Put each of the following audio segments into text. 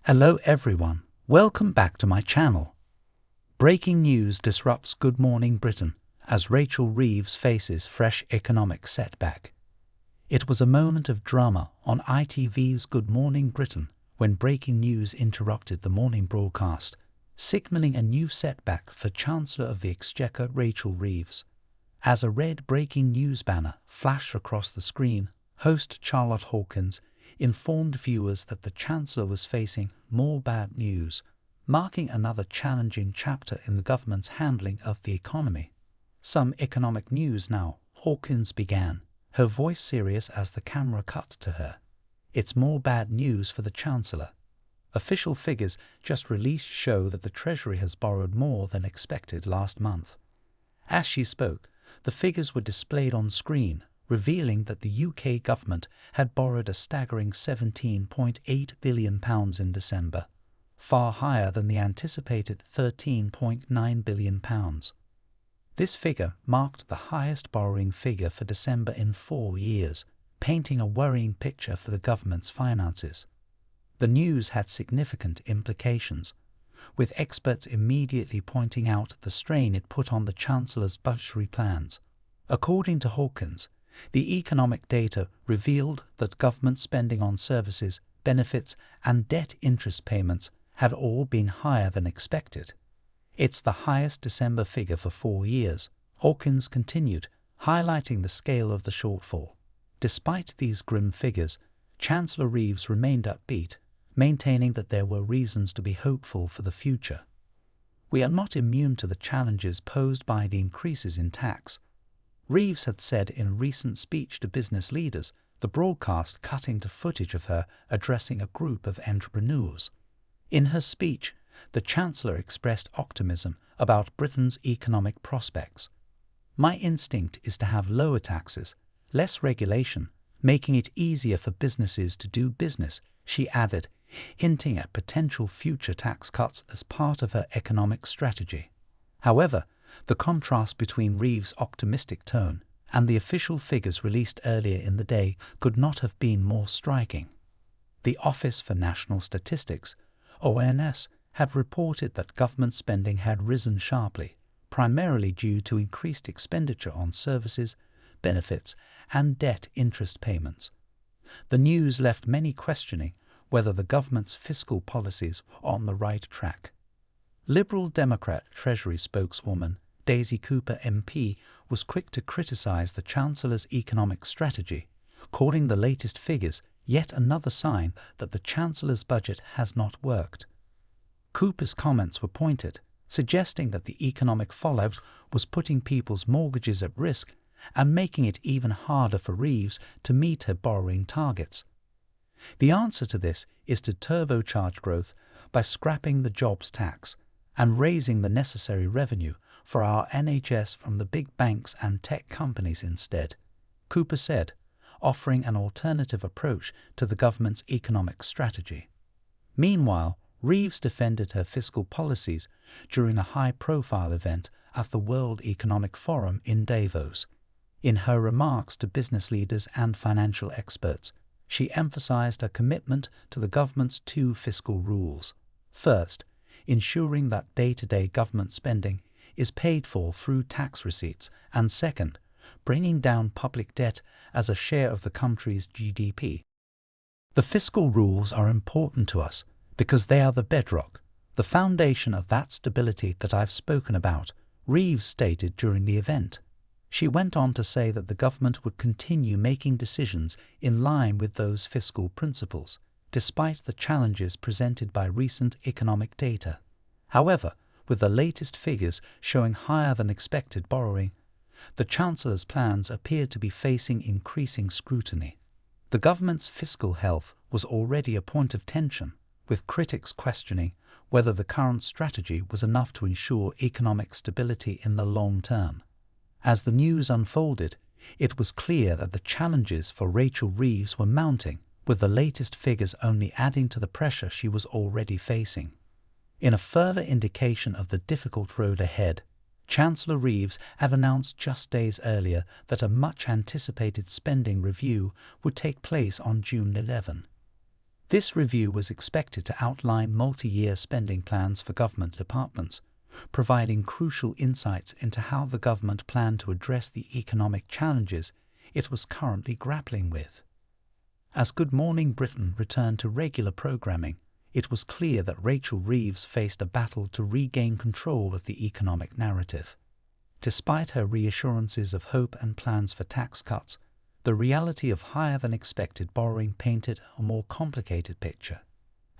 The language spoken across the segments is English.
Hello everyone, welcome back to my channel. Breaking news disrupts Good Morning Britain as Rachel Reeves faces fresh economic setback. It was a moment of drama on ITV's Good Morning Britain when breaking news interrupted the morning broadcast, signalling a new setback for Chancellor of the Exchequer Rachel Reeves. As a red breaking news banner flashed across the screen, host Charlotte Hawkins informed viewers that the Chancellor was facing more bad news, marking another challenging chapter in the government's handling of the economy. Some economic news now, Hawkins began, her voice serious as the camera cut to her. It's more bad news for the Chancellor. Official figures just released show that the Treasury has borrowed more than expected last month. As she spoke, the figures were displayed on screen, revealing that the UK government had borrowed a staggering £17.8 billion in December, far higher than the anticipated £13.9 billion. This figure marked the highest borrowing figure for December in 4 years, painting a worrying picture for the government's finances. The news had significant implications, with experts immediately pointing out the strain it put on the Chancellor's budgetary plans. According to Hawkins, the economic data revealed that government spending on services, benefits and debt interest payments had all been higher than expected. It's the highest December figure for 4 years, Hawkins continued, highlighting the scale of the shortfall. Despite these grim figures, Chancellor Reeves remained upbeat, maintaining that there were reasons to be hopeful for the future. We are not immune to the challenges posed by the increases in tax, Reeves had said in a recent speech to business leaders, the broadcast cutting to footage of her addressing a group of entrepreneurs. In her speech, the Chancellor expressed optimism about Britain's economic prospects. "My instinct is to have lower taxes, less regulation, making it easier for businesses to do business," she added, hinting at potential future tax cuts as part of her economic strategy. However, the contrast between Reeves' optimistic tone and the official figures released earlier in the day could not have been more striking. The Office for National Statistics, ONS, had reported that government spending had risen sharply, primarily due to increased expenditure on services, benefits, and debt interest payments. The news left many questioning whether the government's fiscal policies are on the right track. Liberal Democrat Treasury spokeswoman Daisy Cooper MP was quick to criticize the Chancellor's economic strategy, calling the latest figures yet another sign that the Chancellor's budget has not worked. Cooper's comments were pointed, suggesting that the economic fallout was putting people's mortgages at risk and making it even harder for Reeves to meet her borrowing targets. The answer to this is to turbocharge growth by scrapping the jobs tax and raising the necessary revenue for our NHS from the big banks and tech companies instead, Cooper said, offering an alternative approach to the government's economic strategy. Meanwhile, Reeves defended her fiscal policies during a high-profile event at the World Economic Forum in Davos. In her remarks to business leaders and financial experts, she emphasized her commitment to the government's 2 fiscal rules. First, ensuring that day-to-day government spending is paid for through tax receipts, and second, bringing down public debt as a share of the country's GDP. "The fiscal rules are important to us because they are the bedrock, the foundation of that stability that I've spoken about," Reeves stated during the event. She went on to say that the government would continue making decisions in line with those fiscal principles, despite the challenges presented by recent economic data. However, with the latest figures showing higher than expected borrowing, the Chancellor's plans appeared to be facing increasing scrutiny. The government's fiscal health was already a point of tension, with critics questioning whether the current strategy was enough to ensure economic stability in the long term. As the news unfolded, it was clear that the challenges for Rachel Reeves were mounting, with the latest figures only adding to the pressure she was already facing. In a further indication of the difficult road ahead, Chancellor Reeves had announced just days earlier that a much-anticipated spending review would take place on June 11. This review was expected to outline multi-year spending plans for government departments, providing crucial insights into how the government planned to address the economic challenges it was currently grappling with. As Good Morning Britain returned to regular programming, it was clear that Rachel Reeves faced a battle to regain control of the economic narrative. Despite her reassurances of hope and plans for tax cuts, the reality of higher-than-expected borrowing painted a more complicated picture.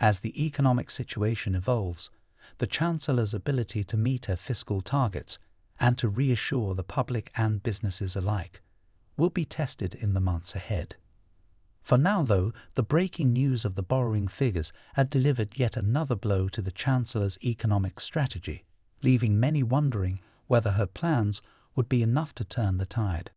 As the economic situation evolves, the Chancellor's ability to meet her fiscal targets and to reassure the public and businesses alike will be tested in the months ahead. For now, though, the breaking news of the borrowing figures had delivered yet another blow to the Chancellor's economic strategy, leaving many wondering whether her plans would be enough to turn the tide.